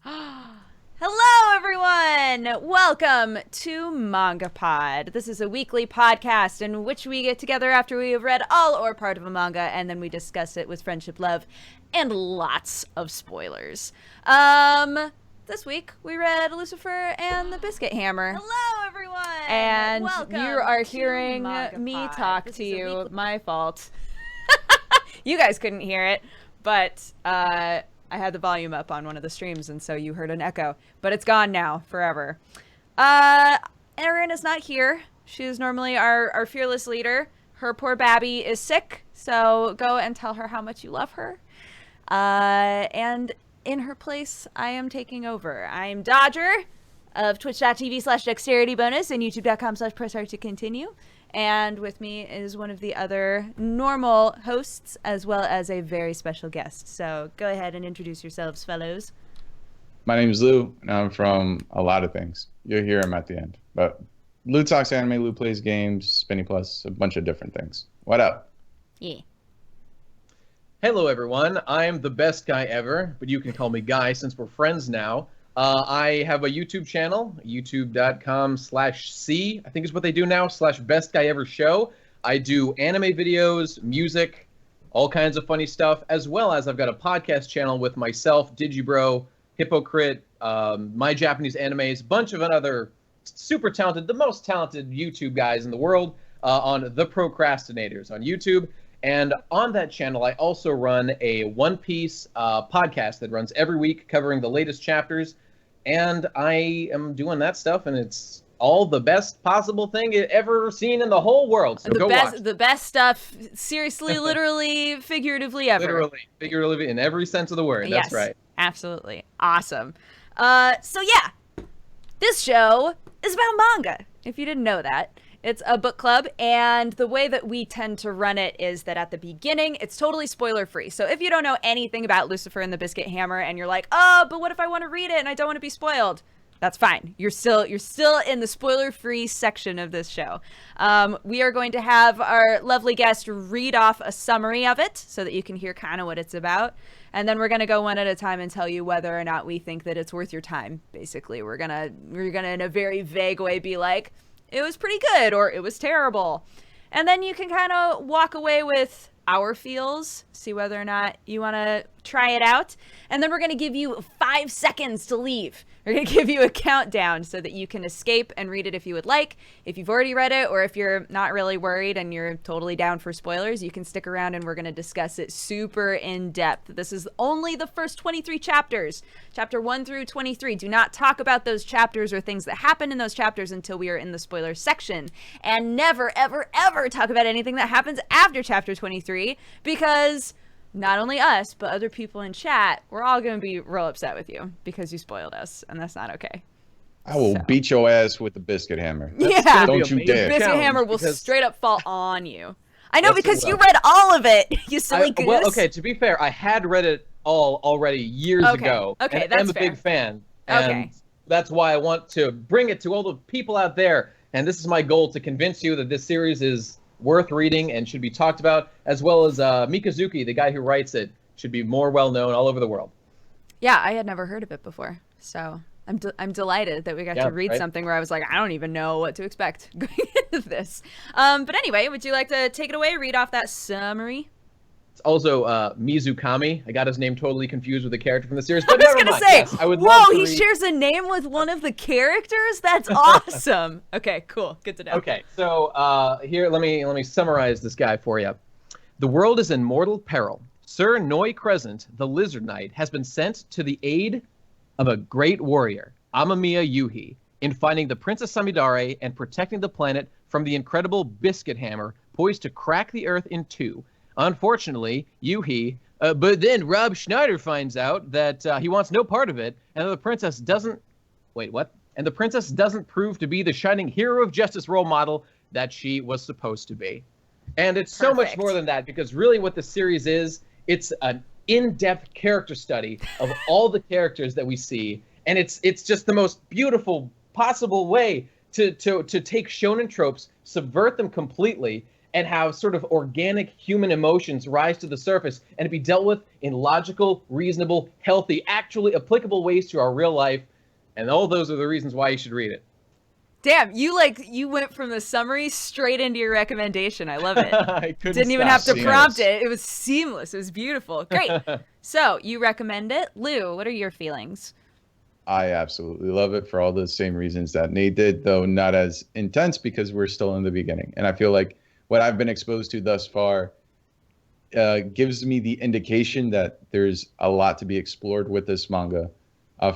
Hello, everyone! Welcome to MangaPod. This is a weekly podcast in which we get together after we have read all or part of a manga, and then we discuss it with friendship, love, and lots of spoilers. This week we read Lucifer and the Biscuit Hammer. Hello, everyone! And Welcome you are to hearing MangaPod. me talk This to is a you. weekly- My fault. You guys couldn't hear it, but I had the volume up on one of the streams, and so you heard an echo. But it's gone now, forever. Erin is not here. She is normally our fearless leader. Her poor Babby is sick, so go and tell her how much you love her. And in her place, I am taking over. I'm Dodger of twitch.tv/dexteritybonus and youtube.com/pressstart to continue. And with me is one of the other normal hosts, as well as a very special guest. So go ahead and introduce yourselves, fellows. My name is Lou, and I'm from a lot of things. You'll hear him at the end. But Lou talks anime, Lou plays games, Spinny Plus, a bunch of different things. What up? Yeah. Hello, everyone. I'm the best guy ever, but you can call me Guy since we're friends now. I have a YouTube channel, youtube.com/C, I think is what they do now, /BestGuyEver show. I do anime videos, music, all kinds of funny stuff, as well as I've got a podcast channel with myself, Digibro, Hypocrite, My Japanese Animes, bunch of other super talented, the most talented YouTube guys in the world on The Procrastinators on YouTube. And on that channel, I also run a One Piece podcast that runs every week covering the latest chapters. And I am doing that stuff, and it's all the best possible thing ever seen in the whole world. So go watch. The best stuff, seriously, literally, figuratively ever. Literally, figuratively, in every sense of the word. That's Yes, right. Absolutely. Awesome. So yeah, this show is about manga, if you didn't know that. It's a book club, and the way that we tend to run it is that at the beginning, it's totally spoiler-free. So if you don't know anything about Lucifer and the Biscuit Hammer, and you're like, oh, but what if I want to read it and I don't want to be spoiled? That's fine. You're still in the spoiler-free section of this show. We are going to have our lovely guest read off a summary of it so that you can hear kind of what it's about. And then we're going to go one at a time and tell you whether or not we think that it's worth your time, basically. We're gonna in a very vague way be like, it was pretty good, or it was terrible. And then you can kind of walk away with our feels, see whether or not you want to try it out. And then we're going to give you 5 seconds to leave. We're going to give you a countdown so that you can escape and read it if you would like. If you've already read it, or if you're not really worried and you're totally down for spoilers, you can stick around and we're going to discuss it super in depth. This is only the first 23 chapters, chapter 1 through 23. Do not talk about those chapters or things that happen in those chapters until we are in the spoiler section. And never, ever, ever talk about anything that happens after chapter 23, because not only us, but other people in chat, we're all going to be real upset with you because you spoiled us, and that's not okay. I will beat your ass with the biscuit hammer. Yeah. Don't you dare. Biscuit Hammer will because- straight up fall on you. I know, Yes, it because you will. read all of it, you silly goose. Well, okay, to be fair, I had read it all already years ago. Okay, and that's I'm a fair. big fan. And Okay. that's why I want to bring it to all the people out there. And this is my goal, to convince you that this series is worth reading and should be talked about, as well as Mikazuki, the guy who writes it, should be more well known all over the world. Yeah, I had never heard of it before, so I'm delighted that we got to read right? something where I was like, I don't even know what to expect going into this. But anyway, would you like to take it away, read off that summary? It's also Mizukami. I got his name totally confused with the character from the series, but I was never gonna mind. say, Yes, I would whoa, love to he read... shares a name with one of the characters? That's awesome. Okay, cool, good to know. Okay, so here, let me summarize this guy for you. The world is in mortal peril. Sir Noi Crescent, the Lizard Knight, has been sent to the aid of a great warrior, Amamiya Yuhi, in finding the Princess Samidare and protecting the planet from the incredible Biscuit Hammer, poised to crack the Earth in two. Unfortunately, Yuhi, but then Rob Schneider finds out that he wants no part of it, and the princess doesn't... Wait, what? And the princess doesn't prove to be the shining hero of justice role model that she was supposed to be. And it's so much more than that, because really what the series is, it's an in-depth character study of all the characters that we see, and it's just the most beautiful possible way to take shonen tropes, subvert them completely, and have sort of organic human emotions rise to the surface and to be dealt with in logical, reasonable, healthy, actually applicable ways to our real life. And all those are the reasons why you should read it. Damn, you went from the summary straight into your recommendation. I love it. I Didn't even have to Seamless. prompt it. It was seamless. It was beautiful. Great. So you recommend it. Lou, what are your feelings? I absolutely love it for all the same reasons that Nate did, though not as intense because we're still in the beginning. And I feel like what I've been exposed to thus far gives me the indication that there's a lot to be explored with this manga.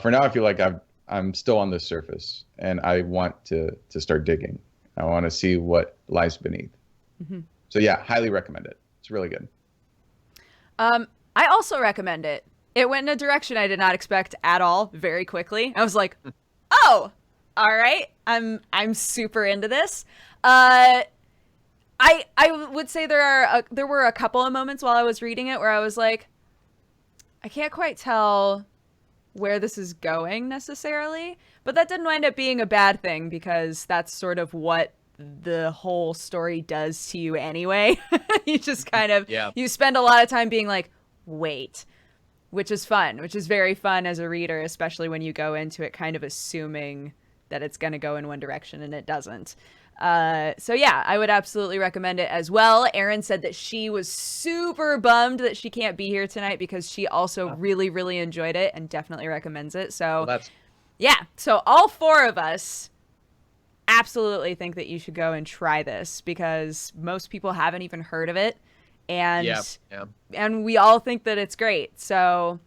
For now, I feel like I'm still on the surface, and I want to start digging. I want to see what lies beneath. Mm-hmm. So yeah, highly recommend it. It's really good. I also recommend it. It went in a direction I did not expect at all very quickly. I was like, oh, all right. I'm super into this. I would say there were a couple of moments while I was reading it where I was like, I can't quite tell where this is going necessarily, but that didn't wind up being a bad thing because that's sort of what the whole story does to you anyway. You just kind of, you spend a lot of time being like, wait, which is fun, which is very fun as a reader, especially when you go into it kind of assuming that it's going to go in one direction and it doesn't. So yeah, I would absolutely recommend it as well. Erin said that she was super bummed that she can't be here tonight because she also really, really enjoyed it and definitely recommends it. So yeah, so all four of us absolutely think that you should go and try this because most people haven't even heard of it. And we all think that it's great. So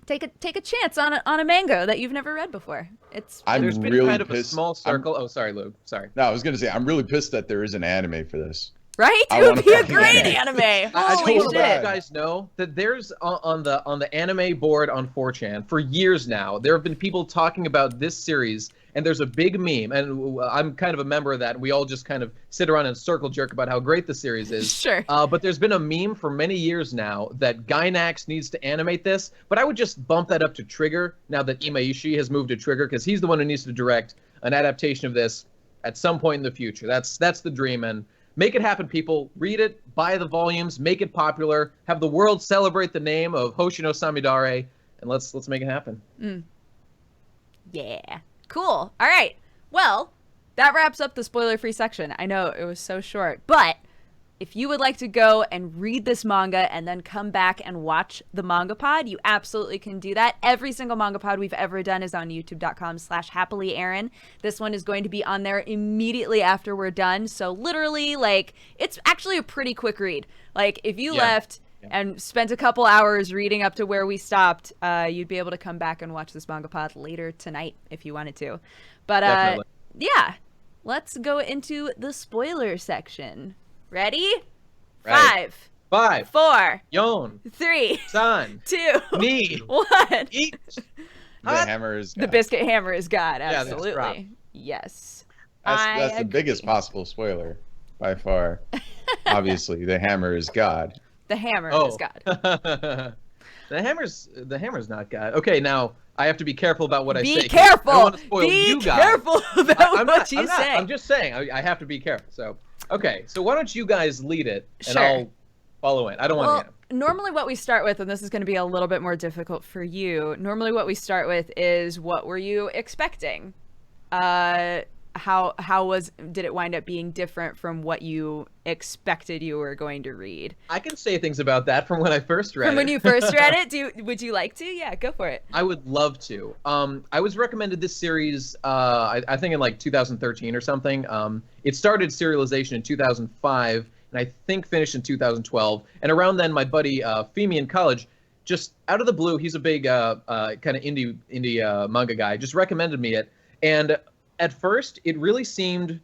take a chance on a manga that you've never read before. There's been really kind of pissed. a small circle. Sorry, Lou. Sorry. No, I was gonna say I'm really pissed that there is an anime for this. Right? It would be a great anime. I Holy just want to let you shit. guys know that there's on the anime board on 4chan for years now. There have been people talking about this series, and there's a big meme, and I'm kind of a member of that. And we all just kind of sit around and circle jerk about how great the series is. Sure. But there's been a meme for many years now that Gainax needs to animate this. But I would just bump that up to Trigger now that Imaishi has moved to Trigger because he's the one who needs to direct an adaptation of this at some point in the future. That's the dream, and make it happen, people. Read it, buy the volumes, make it popular, have the world celebrate the name of Hoshino Samidare, and let's make it happen. Yeah. Cool. All right. Well, that wraps up the spoiler-free section. I know it was so short, but if you would like to go and read this manga and then come back and watch the MangaPod, you absolutely can do that. Every single MangaPod we've ever done is on youtube.com/happilyerin. This one is going to be on there immediately after we're done. So literally, like, it's actually a pretty quick read. Like, if you left and spent a couple hours reading up to where we stopped, you'd be able to come back and watch this MangaPod later tonight if you wanted to. But yeah, let's go into the spoiler section. Ready? Right. 5, 4, Yon, 3, San, 2, Ni, 1. Eat. The hammer is God. The biscuit hammer is God. that's Absolutely. right. Yes. That's the agree. biggest possible spoiler by far. Obviously, the hammer is God. The hammer is God. The hammer's not God. Okay, now I have to be careful about what I say. Be careful. I don't want to spoil be you guys. careful about what you say. I'm just saying. I have to be careful. So, okay. So why don't you guys lead it, and Sure. I'll follow in. I don't want to. Normally what we start with, and this is going to be a little bit more difficult for you, normally what we start with is what were you expecting? Did it wind up being different from what you expected you were going to read? I can say things about that from when I first read it. From when you first read it? Would you like to? Yeah, go for it. I would love to. I was recommended this series, I think in like 2013 or something. It started serialization in 2005, and I think finished in 2012. And around then, my buddy Femi in college, just out of the blue, he's a big kind of indie manga guy, just recommended me it. And at first, it really seemed,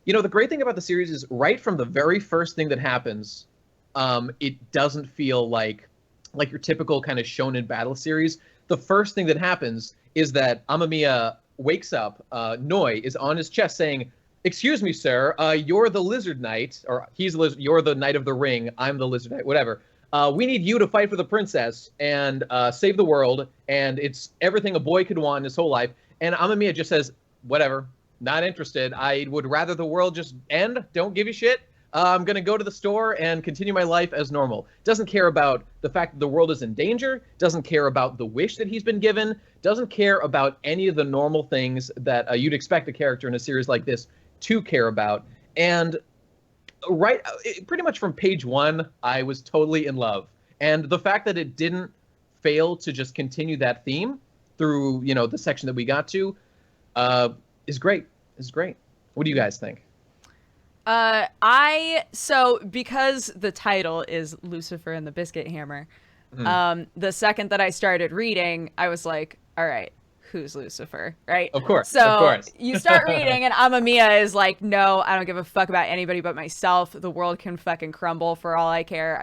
the great thing about the series is right from the very first thing that happens, it doesn't feel like your typical kind of shonen battle series. The first thing that happens is that Amamiya wakes up, Noi is on his chest saying, "Excuse me, sir, you're the Lizard Knight," or you're the Knight of the Ring, I'm the Lizard Knight, whatever. We need you to fight for the princess and save the world, and it's everything a boy could want in his whole life. And Amamiya just says, whatever, not interested. I would rather the world just end, don't give a shit. I'm going to go to the store and continue my life as normal. Doesn't care about the fact that the world is in danger, doesn't care about the wish that he's been given, doesn't care about any of the normal things that you'd expect a character in a series like this to care about. And pretty much from page 1, I was totally in love. And the fact that it didn't fail to just continue that theme through, the section that we got to is great. Is great. What do you guys think? Because the title is Lucifer and the Biscuit Hammer, Mm-hmm. the second that I started reading, I was like, all right, who's Lucifer, right? Of course. So of course. you start reading, and Amamiya is like, no, I don't give a fuck about anybody but myself. The world can fucking crumble for all I care.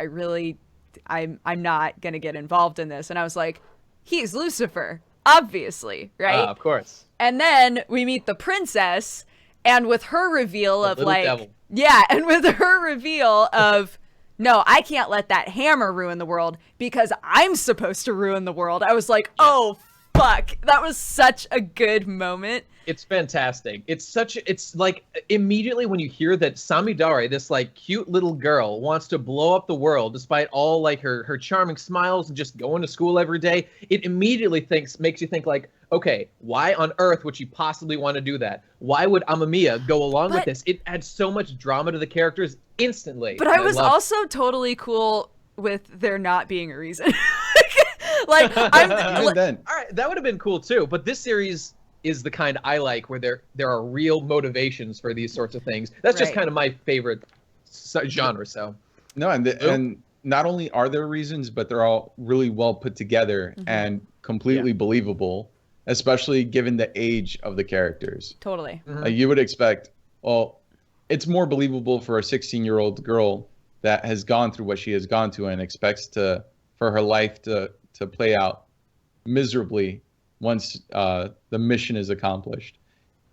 I'm not gonna get involved in this. And I was like, he's Lucifer, obviously, right? Of course. And then we meet the princess, and with her reveal of little like, devil. yeah, and with her reveal of, no, I can't let that hammer ruin the world because I'm supposed to ruin the world. I was like, oh, fuck. That was such a good moment. It's fantastic. It's like immediately when you hear that Samidare, this like cute little girl, wants to blow up the world despite all like her charming smiles and just going to school every day, it immediately makes you think like, okay, why on earth would she possibly want to do that? Why would Amamiya go along with this? It adds so much drama to the characters instantly. But I was also totally cool with there not being a reason. Like, Even then. All right, that would have been cool too. But this series is the kind I like, where there are real motivations for these sorts of things. That's just kind of my favorite genre. So no, and not only are there reasons, but they're all really well put together and completely believable, especially given the age of the characters. Totally. You would expect, well, it's more believable for a 16-year-old girl that has gone through what she has gone through and expects for her life to play out miserably once the mission is accomplished.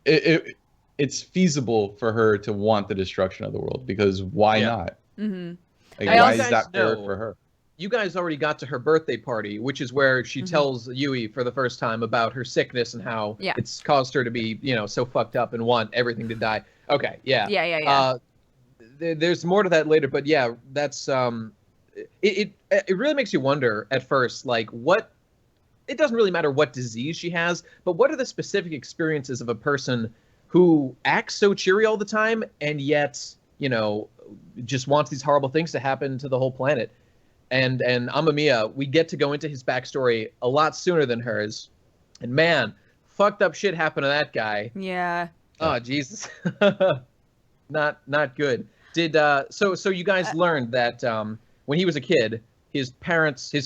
It's feasible for her to want the destruction of the world, because why not? Mm-hmm. Like, why is that fair for her? You guys already got to her birthday party, which is where she tells Yui for the first time about her sickness and how it's caused her to be, so fucked up and want everything to die. Okay, yeah. Yeah. There's more to that later, but yeah, that's it really makes you wonder at first, like, what, it doesn't really matter what disease she has, but what are the specific experiences of a person who acts so cheery all the time and yet, just wants these horrible things to happen to the whole planet. And Amamiya, we get to go into his backstory a lot sooner than hers. And man, fucked up shit happened to that guy. Yeah. Oh, Jesus. Not good. So you guys learned that when he was a kid, his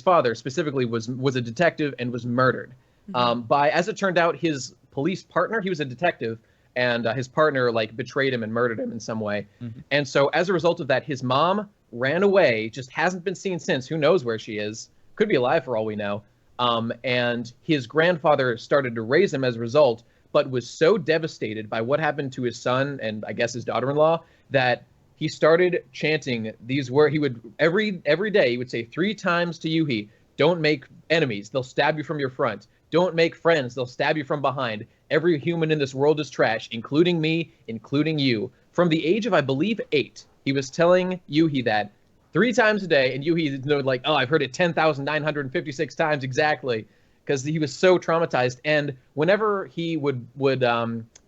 father specifically was a detective and was murdered. By, as it turned out, his police partner, he was a detective, and his partner like betrayed him and murdered him in some way. And so as a result of that, his mom ran away, just hasn't been seen since. Who knows where she is? Could be alive for all we know. And his grandfather started to raise him as a result, but was so devastated by what happened to his son and I guess his daughter-in-law that he started chanting these words. He would every day he would say 3 times to Yuhi, "Don't make enemies; they'll stab you from your front. Don't make friends; they'll stab you from behind. Every human in this world is trash, including me, including you." From the age of, I believe, 8, he was telling Yuhi that 3 times a day, and Yuhi like, "Oh, I've heard it 10,956 times exactly," because he was so traumatized. And whenever he would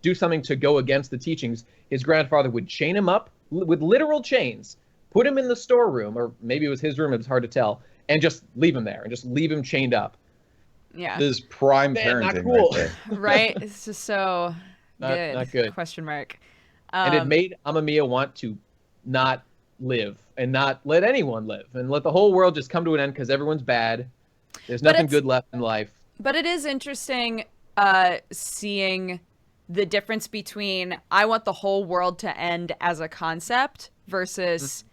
do something to go against the teachings, his grandfather would chain him up with literal chains, put him in the storeroom, or maybe it was his room, it was hard to tell, and just leave him there, and just leave him chained up. Yeah. This is prime parenting not cool. right there. Right? It's just so good. Not good. Question mark. And it made Amamiya want to not live and not let anyone live and let the whole world just come to an end because everyone's bad. There's nothing good left in life. But it is interesting seeing the difference between I want the whole world to end as a concept versus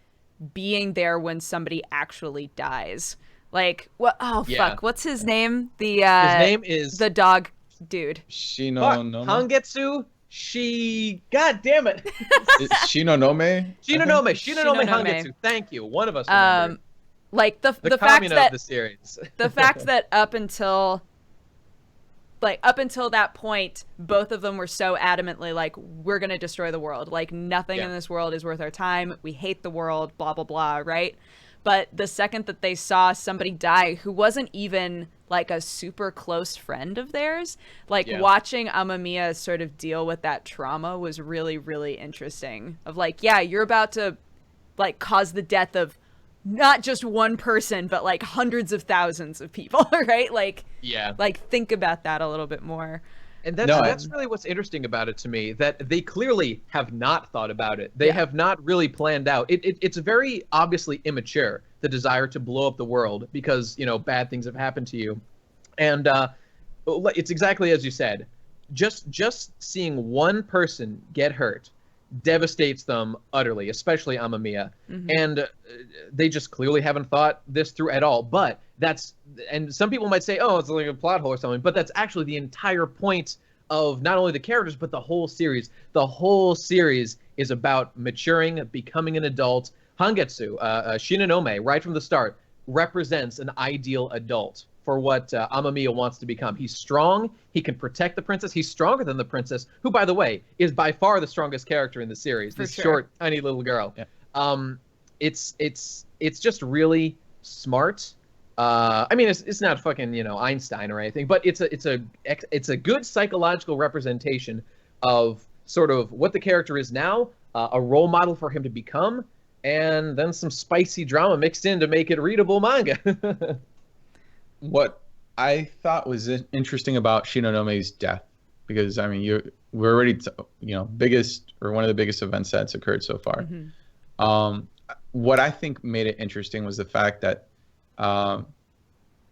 being there when somebody actually dies. Like, what? Oh, fuck. What's his name? His name is the dog dude. Shinonome. Hangetsu. God damn it. Shinonome. Shinonome Hangetsu. Thank you. One of us remembered. Like the fact Kamina that of the series. the fact that up until like up until that point, both of them were so adamantly like, we're going to destroy the world. Like nothing in this world is worth our time. We hate the world, blah, blah, blah. Right. But the second that they saw somebody die who wasn't even like a super close friend of theirs, like watching Amamiya sort of deal with that trauma was really, really interesting. Of like, yeah, you're about to like cause the death of not just one person, but like hundreds of thousands of people, right? Like, like think about that a little bit more. And that's really what's interesting about it to me, that they clearly have not thought about it. They have not really planned out. It's very obviously immature, the desire to blow up the world because, you know, bad things have happened to you. And it's exactly as you said. Just seeing one person get hurt devastates them utterly, especially Amamiya. And they just clearly haven't thought this through at all. But and some people might say, oh, it's like a plot hole or something, but that's actually the entire point of not only the characters, but the whole series. The whole series is about maturing, becoming an adult. Hangetsu, Shinonome, right from the start, represents an ideal adult for what Amamiya wants to become. He's strong. He can protect the princess. He's stronger than the princess, who, by the way, is by far the strongest character in the series. This short, tiny little girl. It's just really smart. I mean, it's not fucking, you know, Einstein or anything, but it's a good psychological representation of sort of what the character is now, a role model for him to become, and then some spicy drama mixed in to make it readable manga. What I thought was interesting about Shinonome's death, because I mean, we're already, you know, one of the biggest events that's occurred so far. What I think made it interesting was the fact that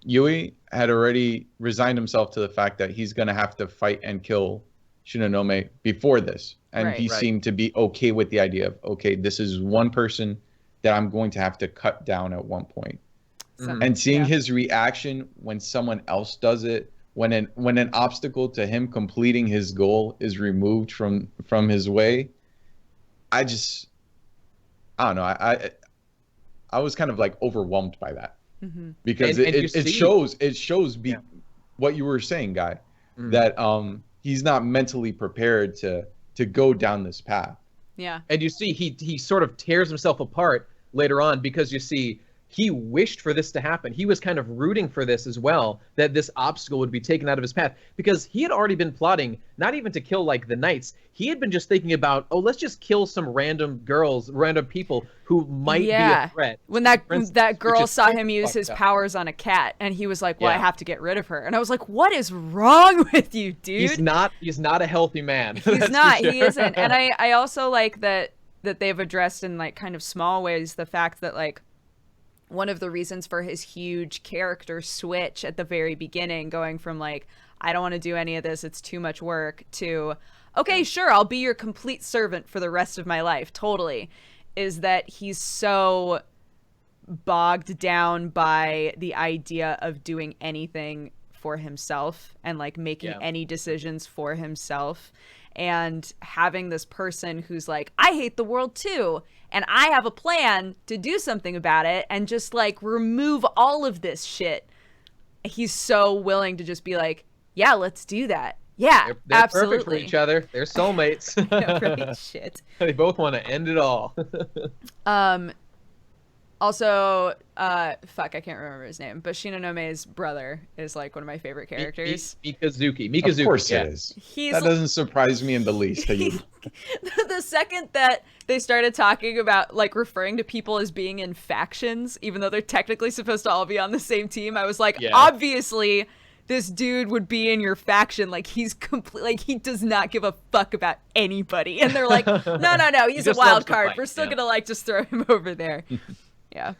Yui had already resigned himself to the fact that he's going to have to fight and kill Shinonome before this. And he seemed to be okay with the idea of, okay, this is one person that I'm going to have to cut down at one point. And seeing his reaction when someone else does it, when an obstacle to him completing his goal is removed from his way, I don't know. I was kind of like overwhelmed by that. Because it shows what you were saying, Guy, that he's not mentally prepared to go down this path. Yeah. And you see he sort of tears himself apart later on, because you see he wished for this to happen. He was kind of rooting for this as well, that this obstacle would be taken out of his path, because he had already been plotting not even to kill like the knights. He had been just thinking about, oh, let's just kill some random people who might be a threat. When that girl saw him use his powers on a cat, and he was like, well, I have to get rid of her. And I was like, what is wrong with you, dude? He's not a healthy man. He's not. He isn't. And I also like that they've addressed in like kind of small ways the fact that like one of the reasons for his huge character switch at the very beginning, going from like, I don't want to do any of this, it's too much work, to, okay, sure, I'll be your complete servant for the rest of my life, totally, is that he's so bogged down by the idea of doing anything for himself and like making any decisions for himself, and having this person who's like, I hate the world too, and I have a plan to do something about it and just like remove all of this shit. He's so willing to just be like, yeah, let's do that. Yeah, they're absolutely. Perfect for each other. They're soulmates. Right, shit. They both want to end it all. Also, fuck, I can't remember his name, but Shinonome's brother is like one of my favorite characters. Mikazuki. Of course it is. That doesn't surprise me in the least. The second that they started talking about like referring to people as being in factions, even though they're technically supposed to all be on the same team, I was like, obviously this dude would be in your faction. Like he's like he does not give a fuck about anybody. And they're like, no, he's a wild card. We're still gonna like just throw him over there. Yeah.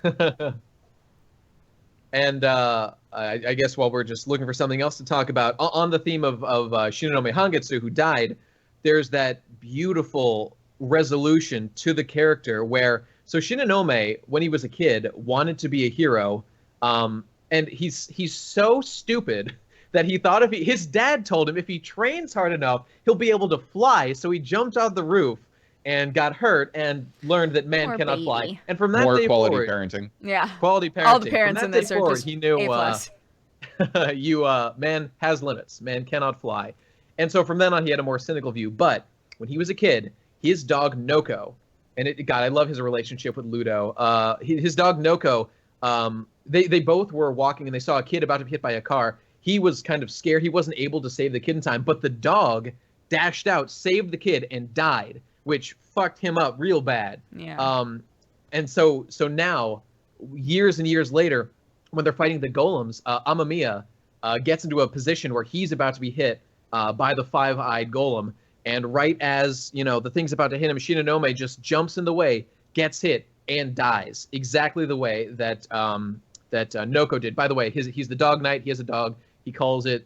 And I guess while we're just looking for something else to talk about on the theme of Shinonome Hangetsu, who died, there's that beautiful resolution to the character where, so Shinonome, when he was a kid, wanted to be a hero, and he's so stupid that he thought his dad told him if he trains hard enough, he'll be able to fly, so he jumped out the roof and got hurt and learned that man cannot fly. And from that day quality forward, parenting. Yeah. Quality parenting. All the parents in this are forward, just he knew A+. Man has limits. Man cannot fly. And so from then on, he had a more cynical view. But when he was a kid, his dog Noko, and God, I love his relationship with Ludo. His dog Noko, they both were walking and they saw a kid about to be hit by a car. He was kind of scared. He wasn't able to save the kid in time, but the dog dashed out, saved the kid, and died, which fucked him up real bad. Yeah. And so now, years and years later, when they're fighting the golems, Amamiya gets into a position where he's about to be hit by the five-eyed golem, and right as the thing's about to hit him, Shinonome just jumps in the way, gets hit, and dies exactly the way that Noko did. By the way, he's the dog knight. He has a dog. He calls it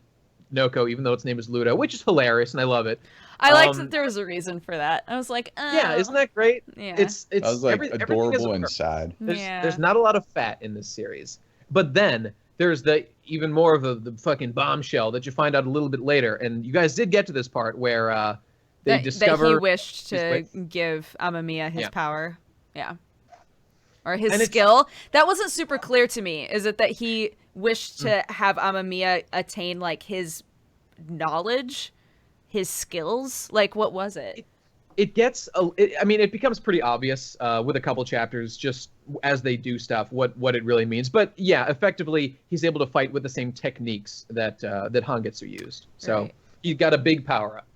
Noko, even though its name is Ludo, which is hilarious, and I love it. I liked that there was a reason for that. I was like, oh. Yeah, isn't that great? Yeah. It's That was like adorable and perfect. sad. There's not a lot of fat in this series, but then there's the even more of the fucking bombshell that you find out a little bit later, and you guys did get to this part where they discover that he wished to give Amamiya his power. Yeah. Or his skill. That wasn't super clear to me. Is it that he wished to have Amamiya attain like his knowledge, his skills? Like, what was it? It becomes pretty obvious with a couple chapters just as they do stuff what it really means. But yeah, effectively he's able to fight with the same techniques that Hangetsu used. So He's got a big power up,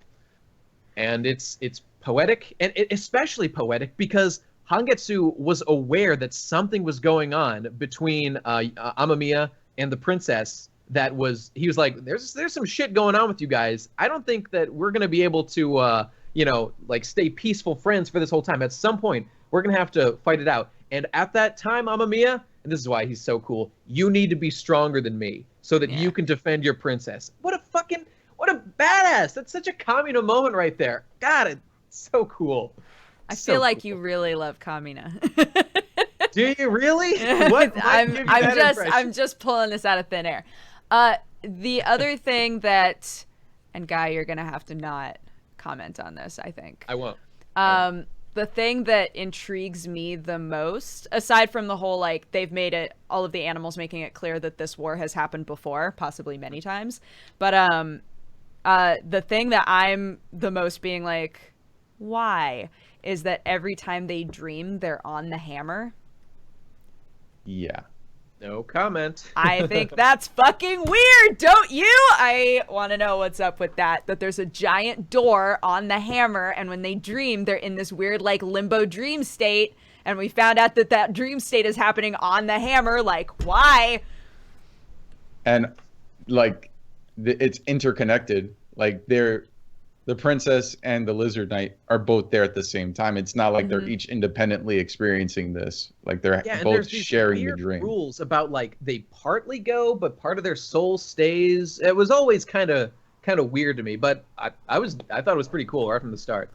and it's poetic, and especially poetic because Hangetsu was aware that something was going on between Amamiya and the princess. He was like, there's some shit going on with you guys. I don't think that we're gonna be able to stay peaceful friends for this whole time. At some point, we're going to have to fight it out. And at that time, Amamiya, and this is why he's so cool, you need to be stronger than me so that you can defend your princess. What a badass. That's such a Kamina moment right there. God, it's so cool. I feel like you really love Kamina. Do you really? What? I'm just pulling this out of thin air. The other thing that, and Guy, you're going to have to not comment on this, I think. I won't. The thing that intrigues me the most, aside from the whole, like, they've made it, all of the animals making it clear that this war has happened before, possibly many times, but the thing that I'm the most being like, why, is that every time they dream, they're on the hammer. Yeah. No comment. I think that's fucking weird, don't you? I want to know what's up with that there's a giant door on the hammer, and when they dream, they're in this weird, like, limbo dream state, and we found out that dream state is happening on the hammer. Like, why? And, like, it's interconnected. Like, the princess and the lizard knight are both there at the same time. It's not like they're each independently experiencing this. Like, they're both sharing the dream. Rules about, like, they partly go, but part of their soul stays. It was always kind of weird to me, but I thought it was pretty cool right from the start.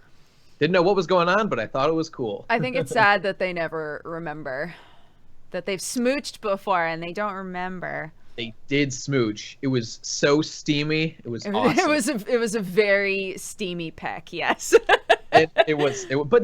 Didn't know what was going on, but I thought it was cool. I think it's sad that they never remember that they've smooched before and they don't remember. They did smooch. It was so steamy. It was awesome. It was a very steamy peck. Yes. it was. But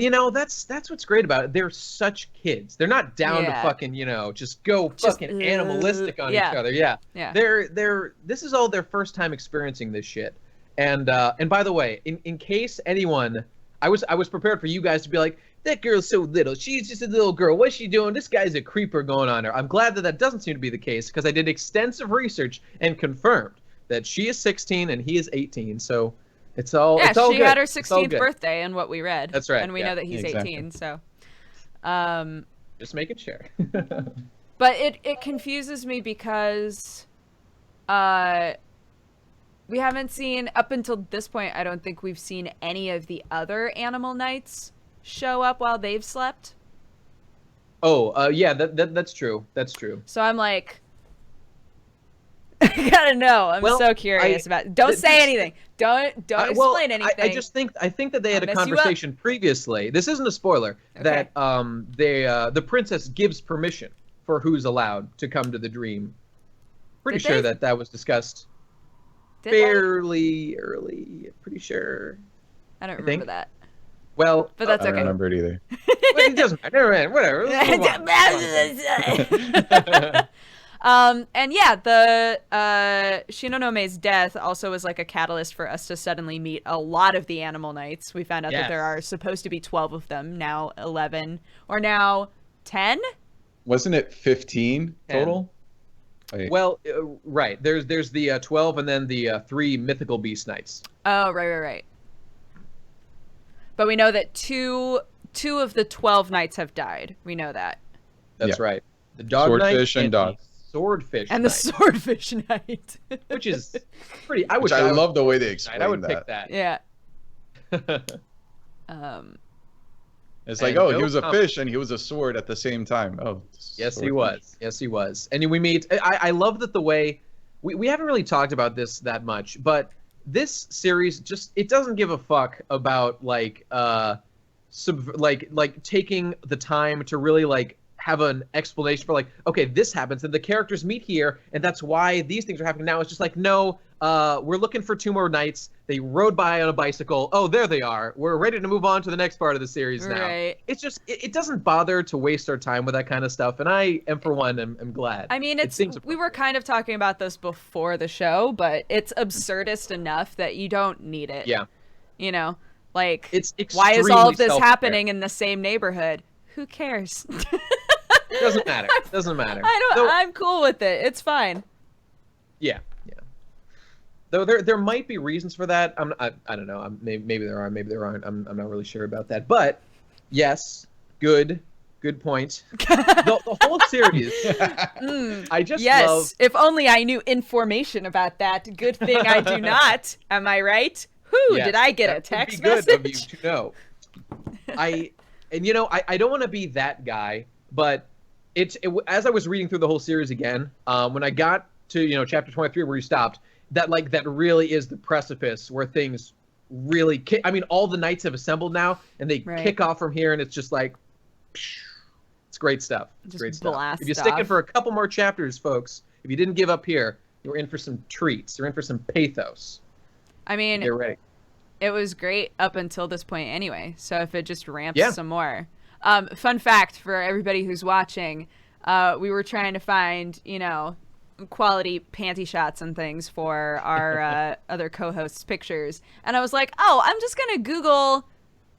that's what's great about it. They're such kids. They're not down to fucking just go fucking animalistic on each other. Yeah. This is all their first time experiencing this shit. And by the way, in case anyone, I was prepared for you guys to be like, that girl's so little. She's just a little girl. What's she doing? This guy's a creeper going on her. I'm glad that doesn't seem to be the case because I did extensive research and confirmed that she is 16 and he is 18. So it's all yeah. It's all she good. Had her 16th birthday in what we read. That's right. And we know that he's 18. So just making sure. But it confuses me because we haven't seen up until this point. I don't think we've seen any of the other animal knights show up while they've slept. Yeah, that's true. That's true. So I'm like, I gotta know. I'm so curious about. Don't say anything. Don't explain anything. I think that they had a conversation previously. This isn't a spoiler. Okay. That the princess gives permission for who's allowed to come to the dream. Pretty sure that was discussed fairly early. Pretty sure. I don't remember that. Well, but that's I don't remember it either. But it doesn't matter. Whatever. And yeah, the Shinnonome's death also was like a catalyst for us to suddenly meet a lot of the animal knights. We found out that there are supposed to be 12 of them, now 11, or now 10? Wasn't it 15 total? Wait. Well, right. There's the 12 and then the 3 mythical beast knights. Oh, right. But we know that two of the 12 knights have died. We know that. That's right. The dog Swordfish knight and dog. Swordfish and knight. The swordfish knight. Which is pretty... I love the way they explain that. I would pick that. Yeah. It's like, he was a fish and he was a sword at the same time. Oh, yes, he was. Yes, he was. And we meet... I love that the way... We haven't really talked about this that much, but this series just... It doesn't give a fuck about, like taking the time to really, like, have an explanation for, like, okay, this happens, and the characters meet here, and that's why these things are happening now. It's just like, no, we're looking for 2 more knights. They rode by on a bicycle. Oh, there they are. We're ready to move on to the next part of the series now. Right. It's just, it doesn't bother to waste our time with that kind of stuff, and I am, for one, am glad. I mean, we were kind of talking about this before the show, but it's absurdist enough that you don't need it. Yeah. You know, like, it's why is all of this happening in the same neighborhood? Who cares? Doesn't matter. Doesn't matter. I'm cool with it. It's fine. Yeah. Though there might be reasons for that. I don't know. Maybe there are. Maybe there aren't. I'm not really sure about that. But yes, good point. The whole series. I just love. If only I knew information about that. Good thing I do not. Am I right? Who did I get a text message? Good of you to know. I don't want to be that guy, but as I was reading through the whole series again, when I got to chapter 23 where you stopped, that really is the precipice where things really all the knights have assembled now, and they kick off from here, and it's just like, it's great stuff. It's great stuff. If you stick it for a couple more chapters, folks, if you didn't give up here, you're in for some treats. You're in for some pathos. I mean, get ready. It was great up until this point anyway, so if it just ramps some more. Fun fact for everybody who's watching, we were trying to find, quality panty shots and things for our other co-hosts' pictures, and I was like, I'm just gonna Google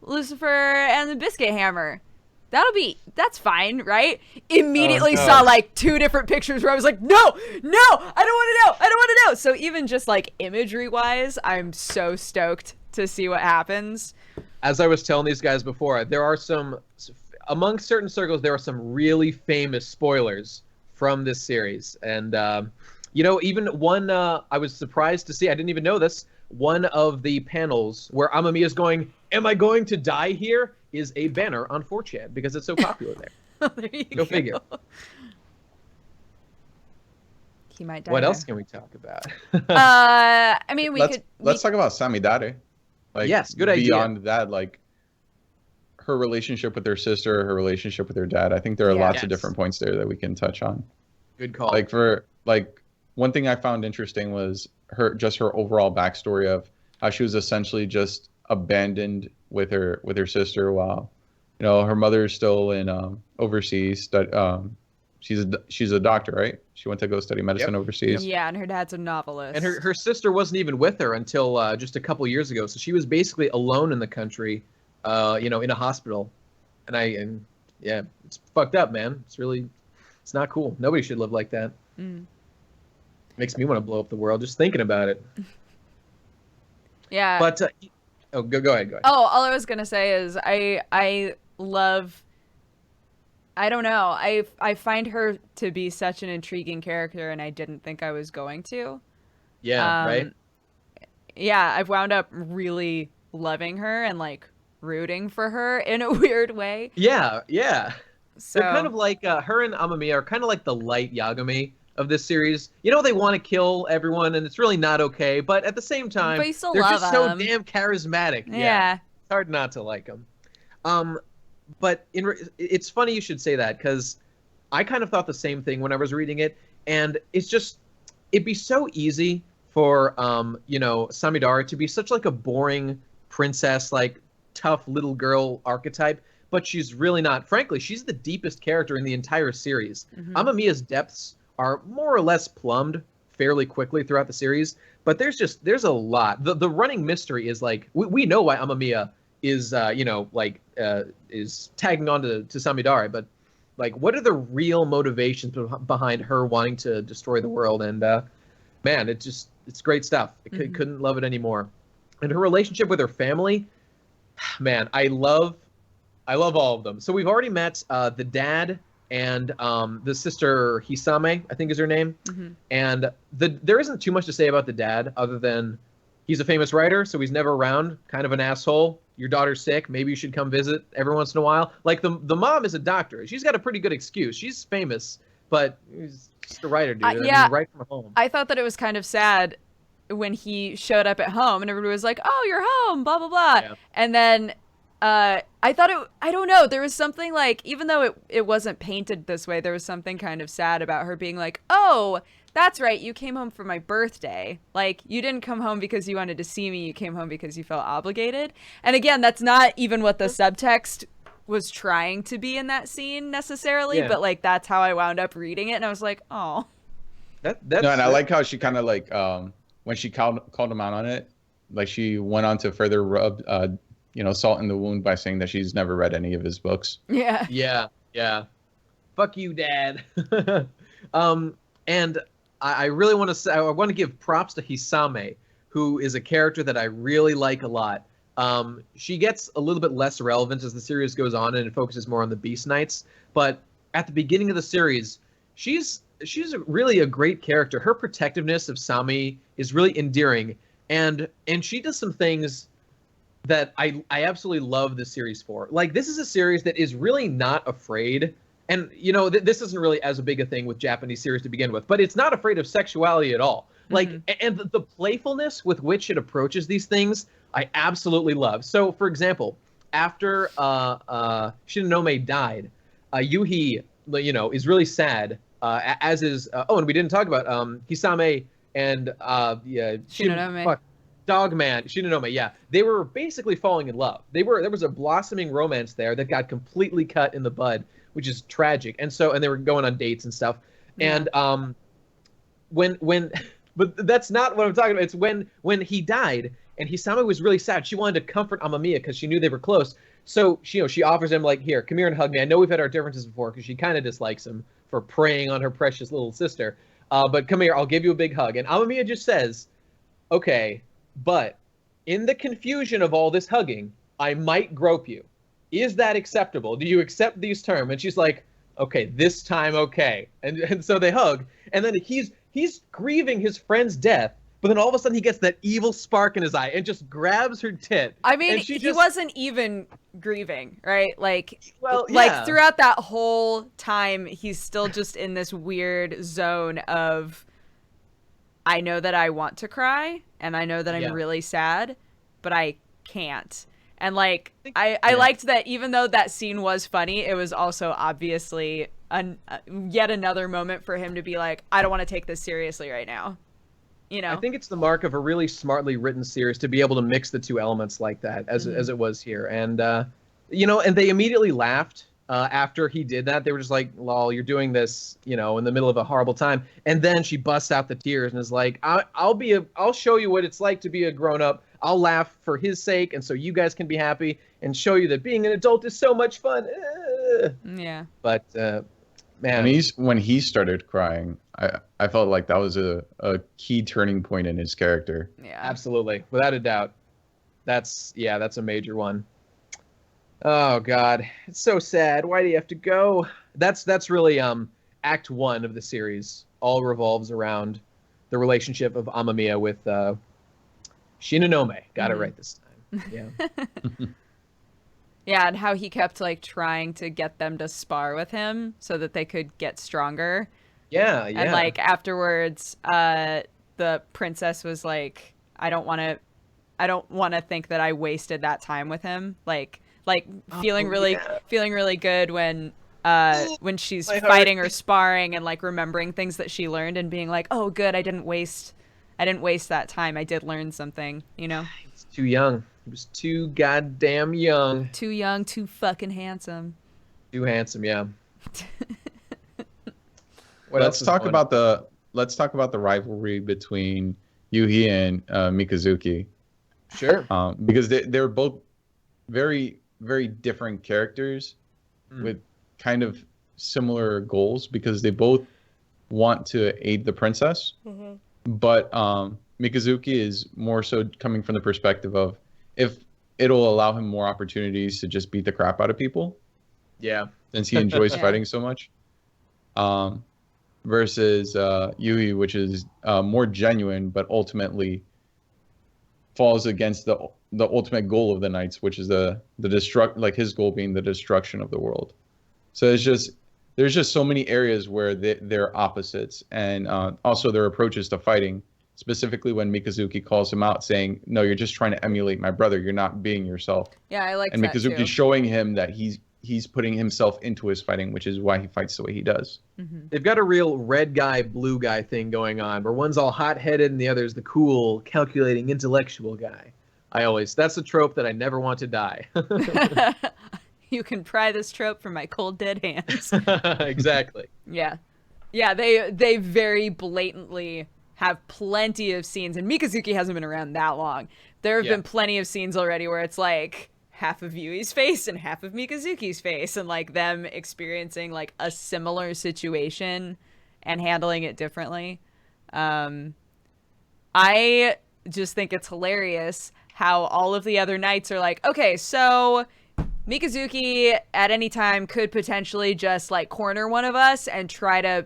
Lucifer and the Biscuit Hammer. That's fine, right? Immediately saw like 2 different pictures where I was like, no, I don't want to know. So even just like imagery wise, I'm so stoked to see what happens. As I was telling these guys before, there are among certain circles, there are some really famous spoilers from this series. And, even one, I was surprised to see, I didn't even know this, one of the panels where Amamiya is going, am I going to die here? Is a banner on 4chan because it's so popular there. There you go figure. He might die. What else can we talk about? I mean, let's talk about Samidare. Like, yes, good idea. Beyond that, like her relationship with her sister, her relationship with her dad. I think there are lots of different points there that we can touch on. Good call. Like one thing I found interesting was her overall backstory of how she was essentially just abandoned with her sister while her mother is still in overseas. She's a doctor, right? She went to go study medicine overseas. Yeah, and her dad's a novelist. And her sister wasn't even with her until just a couple years ago. So she was basically alone in the country, in a hospital. And it's fucked up, man. It's not cool. Nobody should live like that. Makes me want to blow up the world just thinking about it. Yeah. But go ahead. Oh, all I was gonna say is I love. I don't know. I find her to be such an intriguing character, and I didn't think I was going to. Yeah. Right. Yeah, I've wound up really loving her and like rooting for her in a weird way. Yeah. So they're kind of like her and Amamiya are kind of like the light Yagami of this series. They want to kill everyone, and it's really not okay. But at the same time, but you still they're love just them. so damn charismatic. Yeah. It's hard not to like them. But it's funny you should say that, because I kind of thought the same thing when I was reading it, and it'd be so easy for Samidare to be such like a boring princess, like tough little girl archetype, but she's really not. Frankly, she's the deepest character in the entire series. Amamiya's depths are more or less plumbed fairly quickly throughout the series. But there's a lot. The running mystery is like we know why Amamiya is is tagging on to Samidare, but like what are the real motivations behind her wanting to destroy the world? And man, it's great stuff. Couldn't love it anymore. And her relationship with her family, man, I love all of them. So we've already met the dad and the sister Hisame, I think is her name. And there isn't too much to say about the dad other than he's a famous writer, so he's never around, kind of an asshole. Your daughter's sick, maybe you should come visit every once in a while. Like the mom is a doctor. She's got a pretty good excuse. She's famous, but he's just a writer, dude. Yeah, I mean, right from home. I thought that it was kind of sad when he showed up at home and everybody was like, "Oh, you're home," blah blah blah. Yeah. And then I thought I don't know, there was something like, even though it wasn't painted this way, there was something kind of sad about her being like, "Oh, that's right, you came home for my birthday. Like, you didn't come home because you wanted to see me, you came home because you felt obligated." And again, that's not even what the subtext was trying to be in that scene necessarily, but like that's how I wound up reading it, and I was like, "Oh." That's no, and I like how she kind of like when she called him out on it, like she went on to further rub salt in the wound by saying that she's never read any of his books. Yeah. Fuck you, Dad. And I really want to say, I want to give props to Hisame, who is a character that I really like a lot. She gets a little bit less relevant as the series goes on and it focuses more on the Beast Knights. But at the beginning of the series, she's really a great character. Her protectiveness of Sami is really endearing, and she does some things that I absolutely love this series for. Like, this is a series that is really not afraid, and this isn't really as big a thing with Japanese series to begin with, but it's not afraid of sexuality at all. Like, and the playfulness with which it approaches these things, I absolutely love. So, for example, after Shinonome died, Yuhi, is really sad. As is and we didn't talk about Hisame and Shinonome. Dogman, Shinonome, yeah. They were basically falling in love. There was a blossoming romance there that got completely cut in the bud, which is tragic. And they were going on dates and stuff. Yeah. And but that's not what I'm talking about. It's when he died and Hisame was really sad. She wanted to comfort Amamiya because she knew they were close. So she offers him, like, "Here, come here and hug me. I know we've had our differences before," because she kind of dislikes him for preying on her precious little sister. But come here, I'll give you a big hug. And Amamiya just says, "Okay, but in the confusion of all this hugging, I might grope you. Is that acceptable? Do you accept these terms?" And she's like, "Okay, this time, okay." And so they hug. And then he's grieving his friend's death, but then all of a sudden he gets that evil spark in his eye and just grabs her tit. I mean, he wasn't even grieving, right? Like, well, yeah. Like throughout that whole time, he's still just in this weird zone of, I know that I want to cry, and I know that I'm really sad, but I can't. And like, I liked that even though that scene was funny, it was also obviously yet another moment for him to be like, I don't want to take this seriously right now. I think it's the mark of a really smartly written series to be able to mix the two elements like that, as it was here. And and they immediately laughed after he did that. They were just like, "Lol, you're doing this, in the middle of a horrible time." And then she busts out the tears and is like, "I'll show you what it's like to be a grown up. I'll laugh for his sake, and so you guys can be happy, and show you that being an adult is so much fun." Yeah. But man, when he started crying, I felt like that was a key turning point in his character. Yeah, absolutely, without a doubt. That's a major one. Oh God, it's so sad. Why do you have to go? That's really Act 1 of the series. All revolves around the relationship of Amamiya with Shinonome. Got it right this time. Yeah. Yeah, and how he kept like trying to get them to spar with him so that they could get stronger. Yeah. And like afterwards, the princess was like, I don't want to think that I wasted that time with him. Like feeling really good when she's fighting or sparring and like remembering things that she learned and being like, "Oh, good, I didn't waste that time. I did learn something." He's too young. He was too goddamn young. Too young, too fucking handsome. Too handsome, yeah. What let's else is talk going about the rivalry between Yuhi and Mikazuki. Sure. Because they're both very, very different characters with kind of similar goals, because they both want to aid the princess. But Mikazuki is more so coming from the perspective of if it'll allow him more opportunities to just beat the crap out of people, Yeah. since he enjoys Yeah. fighting so much. Versus Yui, which is more genuine, but ultimately falls against the ultimate goal of the knights, which is the like his goal being the destruction of the world. So there's just so many areas where they're opposites, and also their approaches to fighting. Specifically, when Mikazuki calls him out, saying, "No, you're just trying to emulate my brother. You're not being yourself." Yeah, I like And that Mikazuki's too. showing him that he's putting himself into his fighting, which is why he fights the way he does. They've got a real red guy, blue guy thing going on, where one's all hot-headed and the other's the cool, calculating, intellectual guy. That's a trope that I never want to die. You can pry this trope from my cold dead hands. Exactly. Yeah. Yeah, they very blatantly have plenty of scenes, and Mikazuki hasn't been around that long. There have been plenty of scenes already where it's like half of Yui's face and half of Mikazuki's face, and like them experiencing like a similar situation and handling it differently. I just think it's hilarious how all of the other knights are like, okay, so Mikazuki at any time could potentially just like corner one of us and try to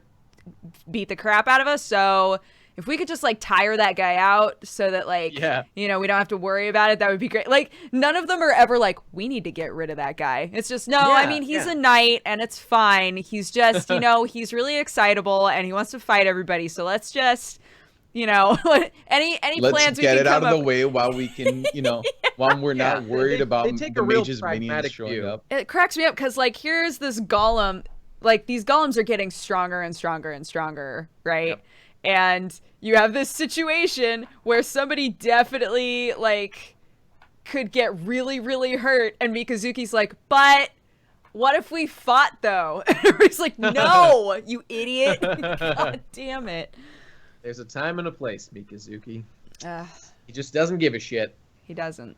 beat the crap out of us. So if we could just like tire that guy out so that like, you know, we don't have to worry about it, that would be great. Like none of them are ever like, we need to get rid of that guy. It's just, no, I mean, he's a knight and it's fine. He's just, you know, he's really excitable and he wants to fight everybody. So let's just, you know, any Let's plans we get can it out come of the up. way while we can, you know, while we're not worried about they take the a real mage's minions pragmatic showing view. up. It cracks me up because like here's this golem, like these golems are getting stronger and stronger and stronger, right? Yep. And you have this situation where somebody definitely like could get really, really hurt, and Mikazuki's like, but what if we fought though? And everybody's like, no, you idiot. God damn it. There's a time and a place, Mikazuki. Uh, He just doesn't give a shit. he doesn't.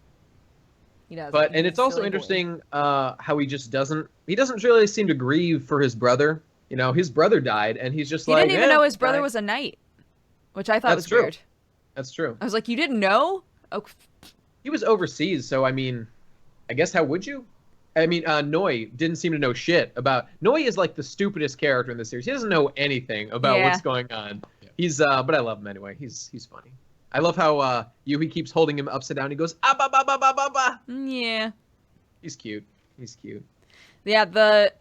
He doesn't. But He's and a it's also silly boy. interesting how he doesn't really seem to grieve for his brother. You know, his brother died, and he's just He like, didn't even know his brother died. was a knight, which I thought That's was true. weird. That's true. I was like, you didn't know? Oh, He was overseas, so I mean, I guess how would you? I mean, Noi didn't seem to know shit about. Noi is like the stupidest character in the series. He doesn't know anything about Yeah. what's going on. He's but I love him anyway. He's funny. I love how Yuhi keeps holding him upside down. He goes ah ba ba ba ba ba ba. yeah. He's cute. He's cute. Yeah, the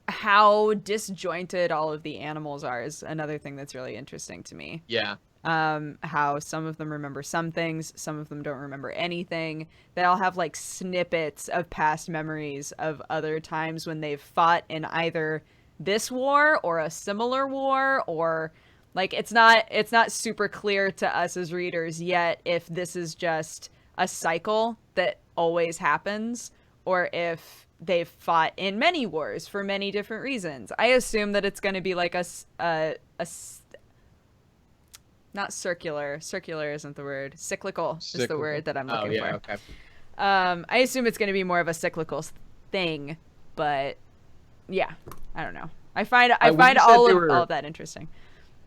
how disjointed all of the animals are is another thing that's really interesting to me. Yeah. How some of them remember some things, some of them don't remember anything. They all have like snippets of past memories of other times when they've fought in either this war or a similar war, or like it's not super clear to us as readers yet if this is just a cycle that always happens or if they've fought in many wars for many different reasons. I assume that it's going to be like not circular isn't the word, cyclical is the Cyclical. word that I'm looking for. Okay. I assume it's going to be more of a cyclical thing, but yeah, I don't know. I find when you said all they of were- all of that interesting.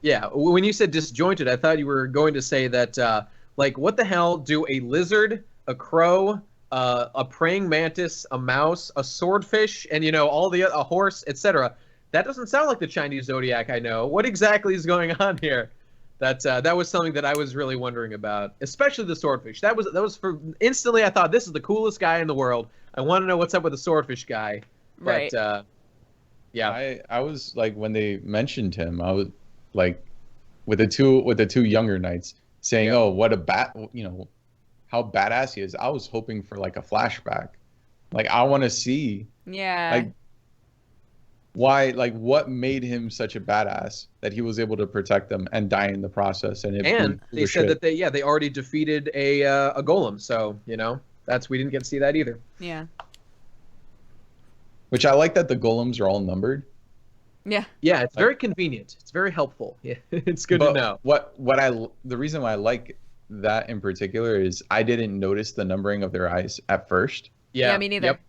Yeah, when you said disjointed, I thought you were going to say that, like, what the hell do a lizard, a crow, a praying mantis, a mouse, a swordfish, and, you know, a horse, etc. That doesn't sound like the Chinese zodiac I know. What exactly is going on here? That was something that I was really wondering about, especially the swordfish. That was for instantly I thought this is the coolest guy in the world. I want to know what's up with the swordfish guy. But, Right. yeah. I was like, when they mentioned him, I was like, with the two younger knights saying, "Oh, what a you know, how badass he is." I was hoping for like a flashback, like I want to see Yeah. like why, like what made him such a badass that he was able to protect them and die in the process. And They said that they already defeated a golem, so you know we didn't get to see that either. Yeah. which I like that the golems are all numbered. Yeah, it's very convenient. It's very helpful. Yeah, it's good to know. The reason why I like that in particular is I didn't notice the numbering of their eyes at first. Yeah, me neither. Yep.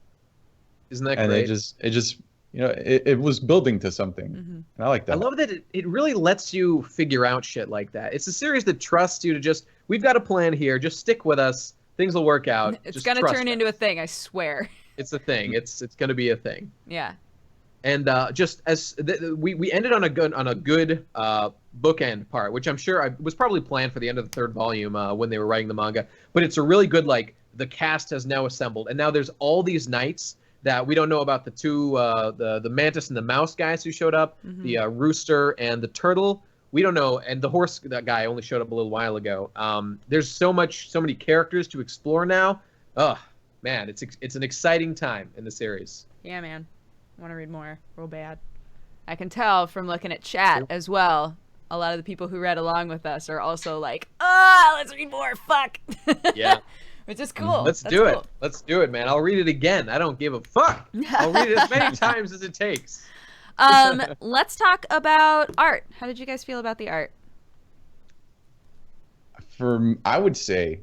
Isn't that and great? it just it was building to something, and I like that. I love that it really lets you figure out shit like that. It's a series that trusts you to just, we've got a plan here, just stick with us, things will work out. It's just gonna trust turn us. into a thing, I swear. It's a thing. It's gonna be a thing. Yeah. And just as we ended on a good bookend part, which I'm sure was probably planned for the end of the third volume when they were writing the manga. But it's a really good, like, the cast has now assembled, and now there's all these knights that we don't know about, the two the mantis and the mouse guys who showed up, the rooster and the turtle. We don't know, and the horse, that guy only showed up a little while ago. There's so many characters to explore now. Ugh, man, it's an exciting time in the series. Yeah, man. I want to read more real bad. I can tell from looking at chat as well. A lot of the people who read along with us are also like, let's read more. Fuck. Yeah. Which is cool. Let's do it. Let's do it, man. I'll read it again. I don't give a fuck. I'll read it as many times as it takes. Let's talk about art. How did you guys feel about the art? I would say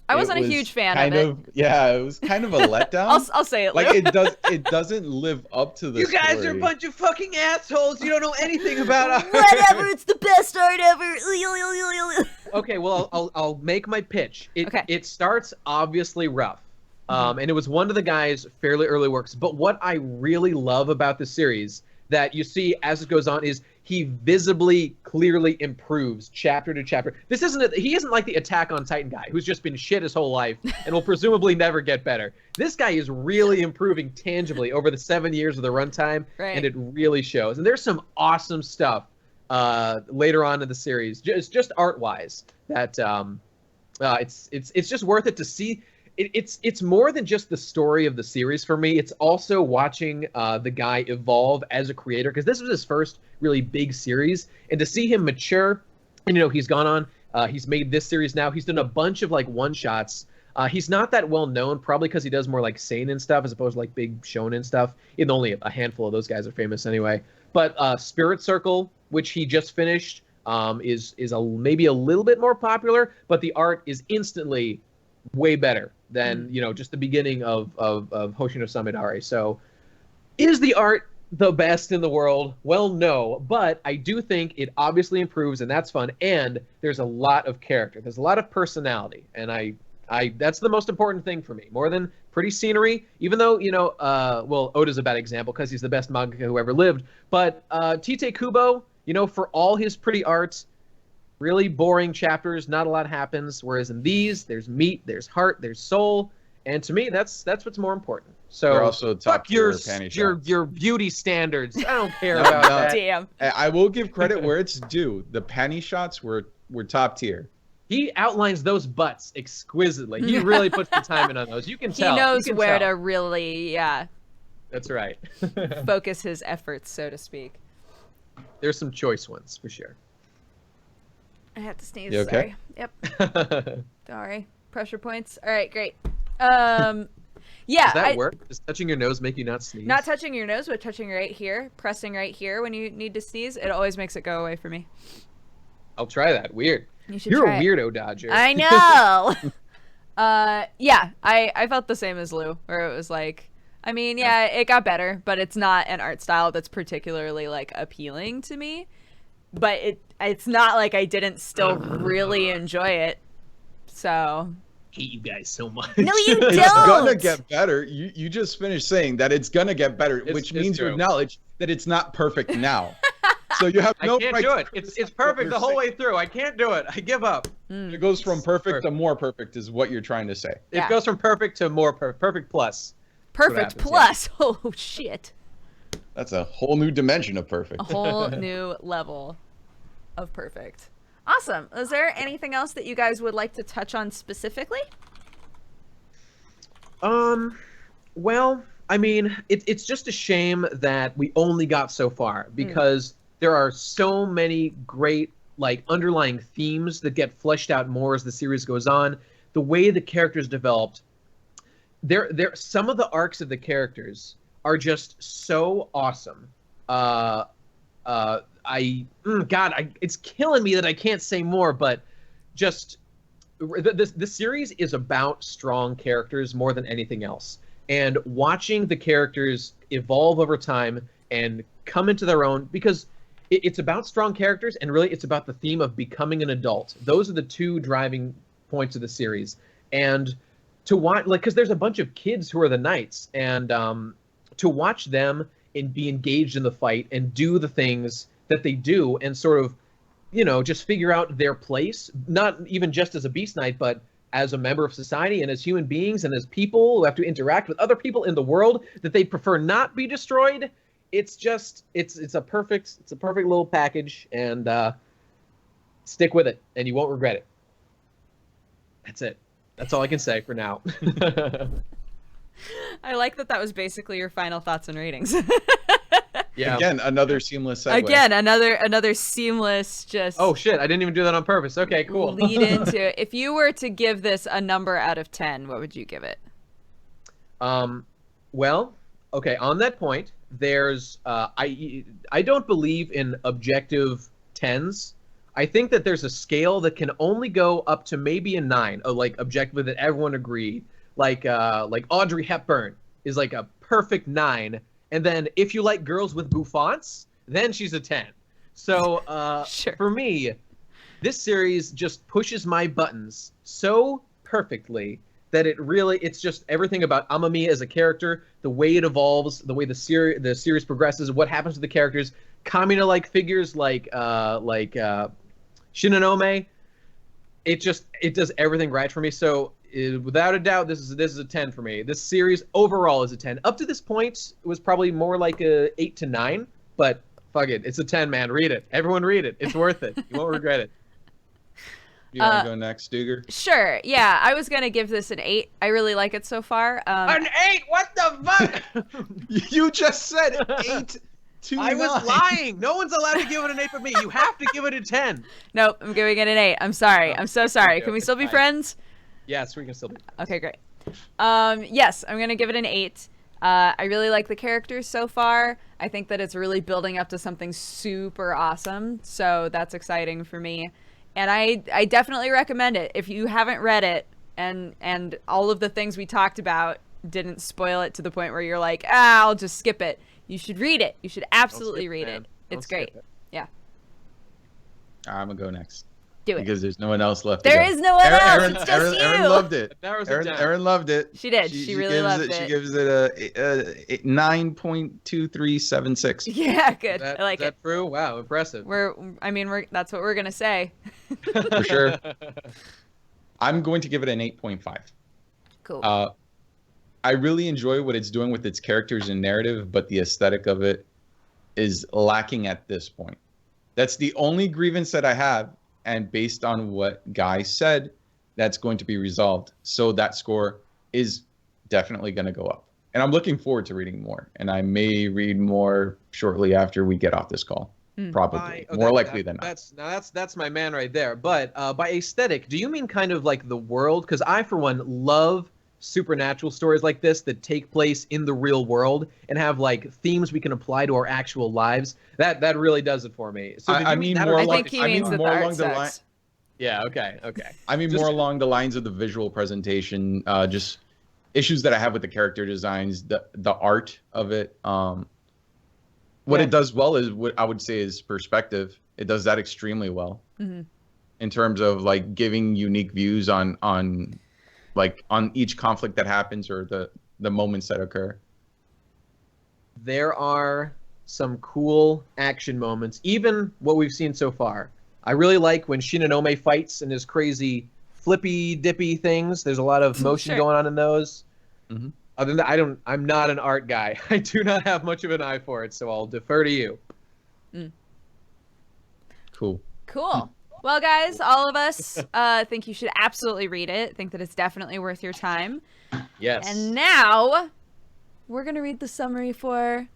I wasn't a huge fan of it. It was kind of a letdown. I'll say it. Like it doesn't live up to the You guys story. are a bunch of fucking assholes. You don't know anything about art. Whatever. It's the best art ever. Okay, well, I'll make my pitch. Okay. It starts obviously rough, and it was one of the guy's fairly early works. But what I really love about the series that you see as it goes on is he visibly, clearly improves chapter to chapter. He isn't like the Attack on Titan guy who's just been shit his whole life and will presumably never get better. This guy is really improving tangibly over the 7 years of the runtime, and it really shows. And there's some awesome stuff later on in the series, just art-wise, that it's just worth it to see. It's more than just the story of the series for me. It's also watching the guy evolve as a creator, because this was his first really big series, and to see him mature. And he's gone on. He's made this series now. He's done a bunch of like one-shots. He's not that well known, probably because he does more like seinen stuff as opposed to like big shonen stuff. And only a handful of those guys are famous anyway. But Spirit Circle, which he just finished, is maybe a little bit more popular, but the art is instantly way better than just the beginning of Hoshino Samidare. So is the art the best in the world? Well, no, but I do think it obviously improves, and that's fun. And there's a lot of character. There's a lot of personality, and I that's the most important thing for me, more than pretty scenery. Even though well, Oda's a bad example because he's the best mangaka who ever lived. But Tite Kubo, for all his pretty art, really boring chapters, not a lot happens. Whereas in these, there's meat, there's heart, there's soul, and to me, that's what's more important. So They're also top fuck your panty shots. your beauty standards. I don't care about that. Damn. I will give credit where it's due. The panty shots were top tier. He outlines those butts exquisitely. He really puts the time in on those. You can tell. He knows You can where tell. to really, That's right. focus his efforts, so to speak. There's some choice ones for sure. I have to sneeze. You okay? Sorry. Yep. Sorry. Pressure points. All right, great. Yeah. Does that work? Does touching your nose make you not sneeze? Not touching your nose, but touching right here, pressing right here when you need to sneeze. It always makes it go away for me. I'll try that. Weird. You're a weirdo, Dodger. I know. Yeah, I felt the same as Lou, where it was like, I mean, yeah, it got better, but it's not an art style that's particularly like appealing to me. But it's not like I didn't still really enjoy it. So I hate you guys so much. no, you don't. It's gonna get better. You just finished saying that it's gonna get better, which means you true. acknowledge that it's not perfect now. So you have no I can't right do to it. It's criticize perfect what the you're whole saying. way through. I can't do it. I give up. It goes from perfect to more perfect, is what you're trying to say. Yeah. It goes from perfect to more perfect plus. Perfect happens, plus. Oh shit. That's a whole new dimension of perfect. A whole new level of perfect. Awesome. Is there anything else that you guys would like to touch on specifically? Well, I mean, it's just a shame that we only got so far, because there are so many great like underlying themes that get fleshed out more as the series goes on. The way the characters developed, there some of the arcs of the characters are just so awesome. It's killing me that I can't say more, but just this series is about strong characters more than anything else. And watching the characters evolve over time and come into their own, because it's about strong characters, and really it's about the theme of becoming an adult. Those are the two driving points of the series. And to watch, like, because there's a bunch of kids who are the knights, and to watch them and be engaged in the fight and do the things that they do and sort of, just figure out their place, not even just as a beast knight, but as a member of society and as human beings and as people who have to interact with other people in the world that they prefer not be destroyed. It's just, it's a perfect little package, and stick with it and you won't regret it. That's it. That's all I can say for now. I like that was basically your final thoughts and ratings. Yeah. Again, another seamless segue. Again, another seamless just. Oh shit! I didn't even do that on purpose. Okay, cool. Lead into it. If you were to give this a number out of 10, what would you give it? Well, okay. On that point, there's I don't believe in objective tens. I think that there's a scale that can only go up to maybe a 9, like objective that everyone agreed. Like Audrey Hepburn is like a perfect 9. And then if you like girls with bouffants, then she's a 10. So Sure. For me, this series just pushes my buttons so perfectly that it's just everything about Amami as a character, the way it evolves, the way the series progresses, what happens to the characters, Kamina-like figures like Shinonome. It does everything right for me. So without a doubt, this is a 10 for me. This series overall is a 10. Up to this point, it was probably more like a 8 to 9, but fuck it, it's a 10, man. Read it. Everyone read it. It's worth it. You won't regret it. You want to go next, Duger? Sure. Yeah, I was gonna give this an 8. I really like it so far. An 8? What the fuck? You just said 8 to 9. I was lying. No one's allowed to give it an 8 but me. You have to give it a 10. Nope, I'm giving it an 8. I'm sorry. I'm so sorry. Okay, Can we okay, still be fine. friends? Yes, we can still be. Okay, great. Yes, I'm gonna give it an 8. I really like the characters so far. I think that it's really building up to something super awesome, so that's exciting for me. And I definitely recommend it. If you haven't read it, and all of the things we talked about didn't spoil it to the point where you're like, I'll just skip it. You should read it. You should absolutely read it. It's great. Yeah. I'm going to go next. Do it. Because there's no one else left. There is no one else. It's just you. Aaron loved it. Aaron Aaron loved it. She did. She really loved it. She gives it a 9.2376. Yeah, good. I like is it. that true? Wow, impressive. That's what we're gonna say. For sure. I'm going to give it an 8.5. Cool. I really enjoy what it's doing with its characters and narrative, but the aesthetic of it is lacking at this point. That's the only grievance that I have, and based on what Guy said, that's going to be resolved. So that score is definitely going to go up. And I'm looking forward to reading more. And I may read more shortly after we get off this call. Probably. More likely than not. That's my man right there. But by aesthetic, do you mean kind of like the world? Because I, for one, love supernatural stories like this that take place in the real world and have like themes we can apply to our actual lives. That really does it for me. So I mean more I think he means that the art sucks. Yeah, okay. I mean more along the lines of the visual presentation, just issues that I have with the character designs, the art of it. What it does well is what I would say is perspective. It does that extremely well in terms of like giving unique views on each conflict that happens or the moments that occur. There are some cool action moments, even what we've seen so far. I really like when Shinonome fights and his crazy flippy dippy things. There's a lot of motion going on in those. Mm-hmm. Other than that, I'm not an art guy. I do not have much of an eye for it, so I'll defer to you. Cool. Well, guys, all of us think you should absolutely read it. Think that it's definitely worth your time. Yes. And now we're going to read the summary for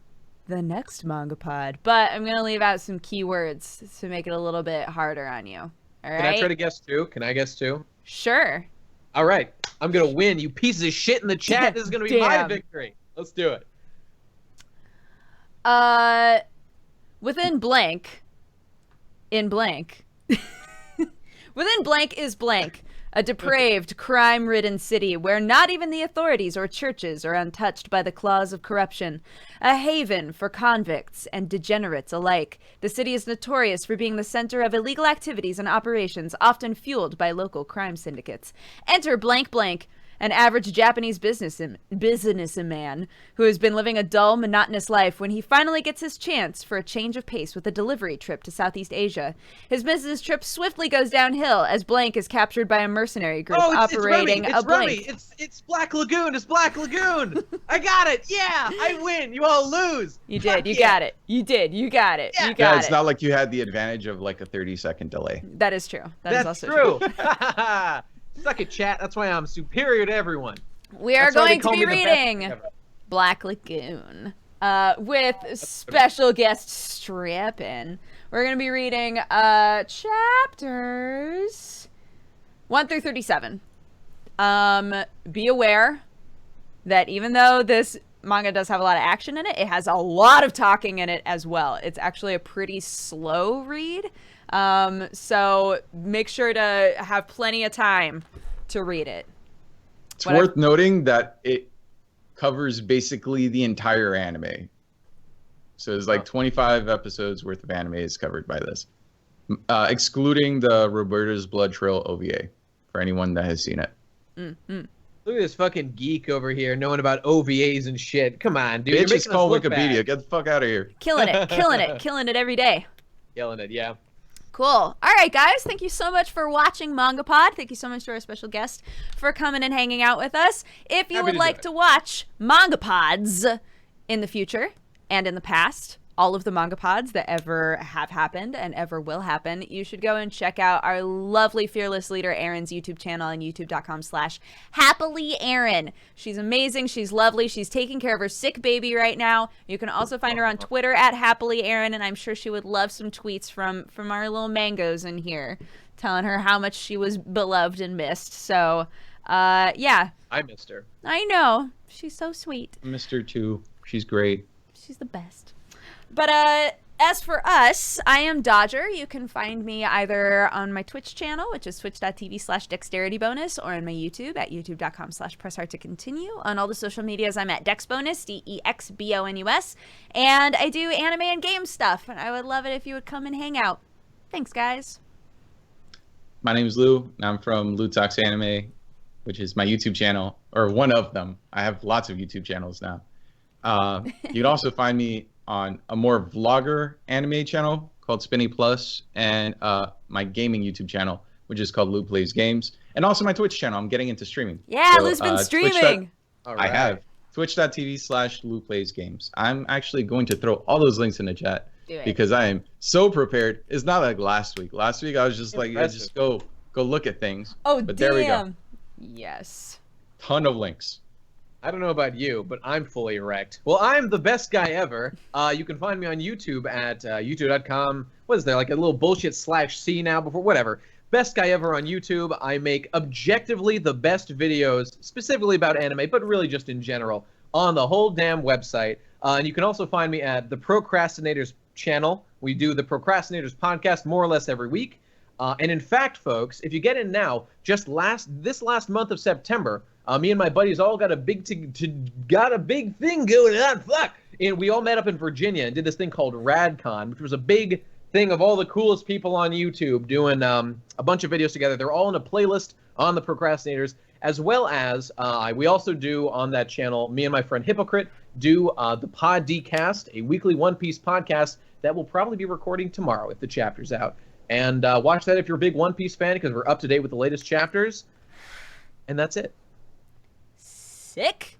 the next MangaPod. But I'm going to leave out some keywords to make it a little bit harder on you. All right? Can I try to guess too? Can I guess too? Sure. All right. I'm going to win, you pieces of shit in the chat. This is going to be my victory. Let's do it. Within blank, in blank, within blank is blank. A depraved, crime-ridden city where not even the authorities or churches are untouched by the claws of corruption. A haven for convicts and degenerates alike. The city is notorious for being the center of illegal activities and operations, often fueled by local crime syndicates. Enter blank blank, an average Japanese businessman who has been living a dull, monotonous life when he finally gets his chance for a change of pace with a delivery trip to Southeast Asia. His business trip swiftly goes downhill as Blank is captured by a mercenary group operating a blank. It's Black Lagoon. It's Black Lagoon. I got it. Yeah, I win. You all lose. You did. You got it. You did. You got it. Yeah. You got it. It's not like you had the advantage of like a 30-second delay. That is true. That's also true. Suck it, chat. That's why I'm superior to everyone. We are going to be reading Black Lagoon with special guest Strappin'. We're going to be reading chapters 1 through 37. Be aware that even though this manga does have a lot of action in it, it has a lot of talking in it as well. It's actually a pretty slow read. So make sure to have plenty of time to read it. It's worth noting that it covers basically the entire anime. So it's like 25 episodes worth of anime is covered by this, excluding the Roberta's Blood Trail OVA for anyone that has seen it. Mm-hmm. Look at this fucking geek over here knowing about OVAs and shit. Come on, dude. Bitch, it's called Wikipedia. Get the fuck out of here. Killing it, killing it every day. Yelling it, yeah. Cool. All right, guys. Thank you so much for watching MangaPod. Thank you so much to our special guest for coming and hanging out with us. If you would like to watch MangaPods in the future and in the past, all of the MangaPods that ever have happened and ever will happen, you should go and check out our lovely fearless leader Erin's YouTube channel on youtube.com/happilyerin. She's amazing. She's lovely. She's taking care of her sick baby right now. You can also find her on Twitter @happilyerin, and I'm sure she would love some tweets from our little mangoes in here telling her how much she was beloved and missed. So, yeah. I missed her. I know. She's so sweet. I missed her too. She's great. She's the best. But as for us, I am Dodger. You can find me either on my Twitch channel, which is twitch.tv/dexteritybonus, or on my YouTube at youtube.com/presshearttocontinue. On all the social medias, I'm at dexbonus, DEXBONUS. And I do anime and game stuff, and I would love it if you would come and hang out. Thanks, guys. My name is Lou, and I'm from Lou Talks Anime, which is my YouTube channel, or one of them. I have lots of YouTube channels now. You can also find me on a more vlogger anime channel called Spinny Plus, and my gaming YouTube channel, which is called Lou Plays Games, and also my Twitch channel. I'm getting into streaming. Yeah, Lou's been streaming. I have. Twitch.tv/Lou Plays Games. I'm actually going to throw all those links in the chat because I am so prepared. It's not like last week. Last week I was just like, yeah, just go look at things. Oh, but damn. There we go. Yes. Ton of links. I don't know about you, but I'm fully erect. Well, I'm the best guy ever. You can find me on YouTube at youtube.com. What is there, like a little bullshit /C now before, whatever. Best Guy Ever on YouTube. I make objectively the best videos, specifically about anime, but really just in general, on the whole damn website. And you can also find me at the Procrastinators channel. We do the Procrastinators podcast more or less every week. And in fact, folks, if you get in now, just this last month of September, me and my buddies all got a big thing going on. Fuck! And we all met up in Virginia and did this thing called RadCon, which was a big thing of all the coolest people on YouTube doing a bunch of videos together. They're all in a playlist on the Procrastinators, as well as we also do on that channel, me and my friend Hypocrite do the Pod Decast, a weekly One Piece podcast that we'll probably be recording tomorrow if the chapter's out. And watch that if you're a big One Piece fan, because we're up to date with the latest chapters. And that's it. Sick.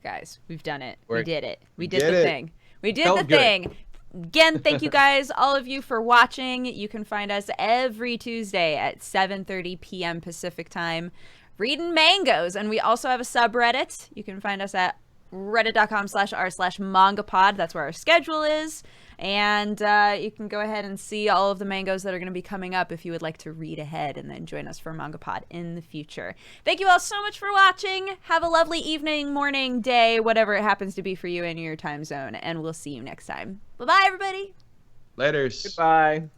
Guys, we've done it. We did it. We did the thing. We did the thing. Again, thank you guys, all of you, for watching. You can find us every Tuesday at 7:30 p.m. Pacific time reading mangoes. And we also have a subreddit. You can find us at reddit.com/r/mangapod. That's where our schedule is. And you can go ahead and see all of the mangoes that are going to be coming up if you would like to read ahead and then join us for MangaPod in the future. Thank you all so much for watching. Have a lovely evening, morning, day, whatever it happens to be for you in your time zone. And we'll see you next time. Bye-bye, everybody. Laters. Goodbye.